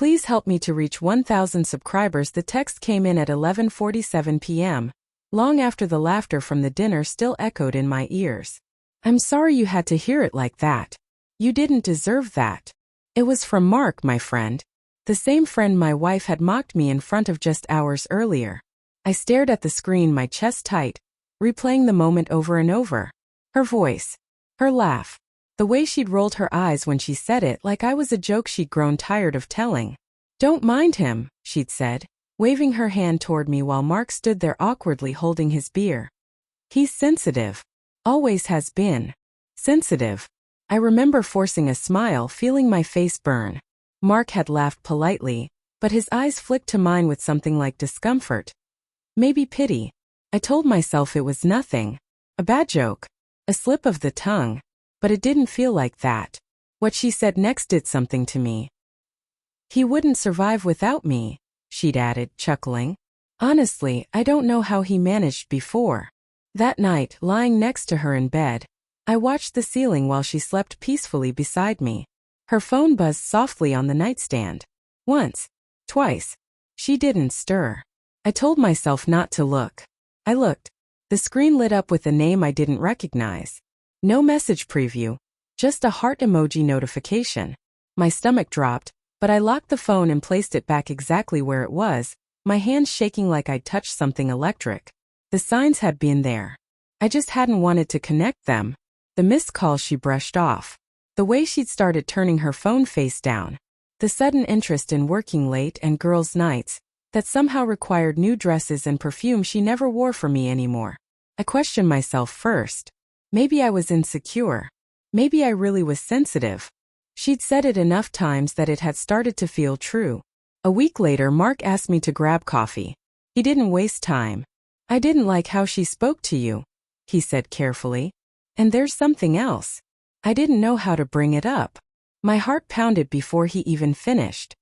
Please help me to reach 1,000 subscribers. The text came in at 11:47 p.m., long after the laughter from the dinner still echoed in my ears. I'm sorry you had to hear it like that. You didn't deserve that. It was from Mark, my friend. The same friend my wife had mocked me in front of just hours earlier. I stared at the screen, my chest tight, replaying the moment over and over. Her voice. Her laugh. The way she'd rolled her eyes when she said it, like I was a joke she'd grown tired of telling. Don't mind him, she'd said, waving her hand toward me while Mark stood there awkwardly holding his beer. He's sensitive. Always has been. Sensitive. I remember forcing a smile, feeling my face burn. Mark had laughed politely, but his eyes flicked to mine with something like discomfort. Maybe pity. I told myself it was nothing. A bad joke. A slip of the tongue. But it didn't feel like that. What she said next did something to me. He wouldn't survive without me, she'd added, chuckling. Honestly, I don't know how he managed before. That night, lying next to her in bed, I watched the ceiling while she slept peacefully beside me. Her phone buzzed softly on the nightstand. Once. Twice. She didn't stir. I told myself not to look. I looked. The screen lit up with a name I didn't recognize. No message preview. Just a heart emoji notification. My stomach dropped, but I locked the phone and placed it back exactly where it was, my hands shaking like I'd touched something electric. The signs had been there. I just hadn't wanted to connect them. The missed calls she brushed off. The way she'd started turning her phone face down. The sudden interest in working late and girls' nights that somehow required new dresses and perfume she never wore for me anymore. I questioned myself first. Maybe I was insecure. Maybe I really was sensitive. She'd said it enough times that it had started to feel true. A week later, Mark asked me to grab coffee. He didn't waste time. I didn't like how she spoke to you, he said carefully. And there's something else. I didn't know how to bring it up. My heart pounded before he even finished.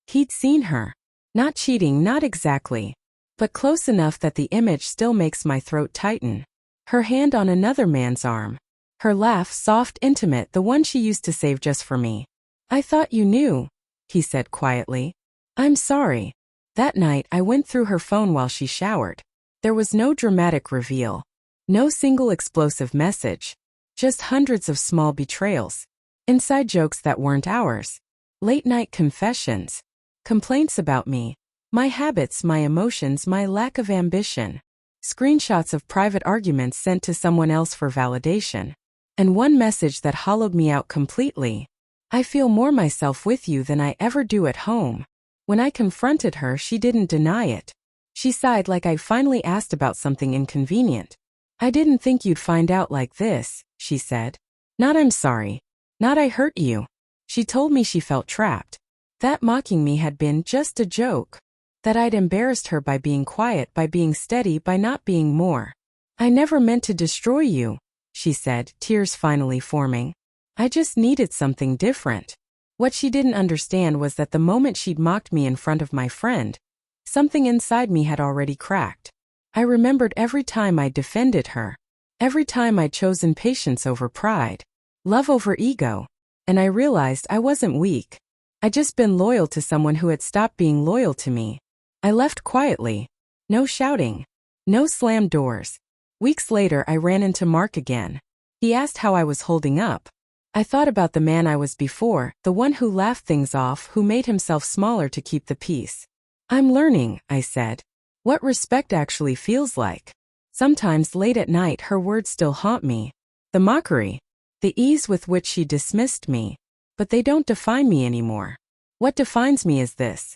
He'd seen her. Not cheating, not exactly. But close enough that the image still makes my throat tighten. Her hand on another man's arm. Her laugh, soft, intimate, the one she used to save just for me. I thought you knew, he said quietly. I'm sorry. That night, I went through her phone while she showered. There was no dramatic reveal. No single explosive message. Just hundreds of small betrayals. Inside jokes that weren't ours. Late-night confessions. Complaints about me. My habits, my emotions, my lack of ambition. Screenshots of private arguments sent to someone else for validation. And one message that hollowed me out completely. I feel more myself with you than I ever do at home. When I confronted her, she didn't deny it. She sighed like I finally asked about something inconvenient. I didn't think you'd find out like this, she said. Not I'm sorry. Not I hurt you. She told me she felt trapped. That mocking me had been just a joke. That I'd embarrassed her by being quiet, by being steady, by not being more. I never meant to destroy you, she said, tears finally forming. I just needed something different. What she didn't understand was that the moment she'd mocked me in front of my friend, something inside me had already cracked. I remembered every time I defended her. Every time I'd chosen patience over pride. Love over ego. And I realized I wasn't weak. I'd just been loyal to someone who had stopped being loyal to me. I left quietly. No shouting. No slammed doors. Weeks later, I ran into Mark again. He asked how I was holding up. I thought about the man I was before, the one who laughed things off, who made himself smaller to keep the peace. I'm learning, I said. What respect actually feels like. Sometimes late at night, her words still haunt me. The mockery. The ease with which she dismissed me. But they don't define me anymore. What defines me is this.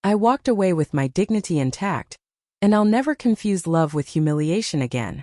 I walked away with my dignity intact. And I'll never confuse love with humiliation again.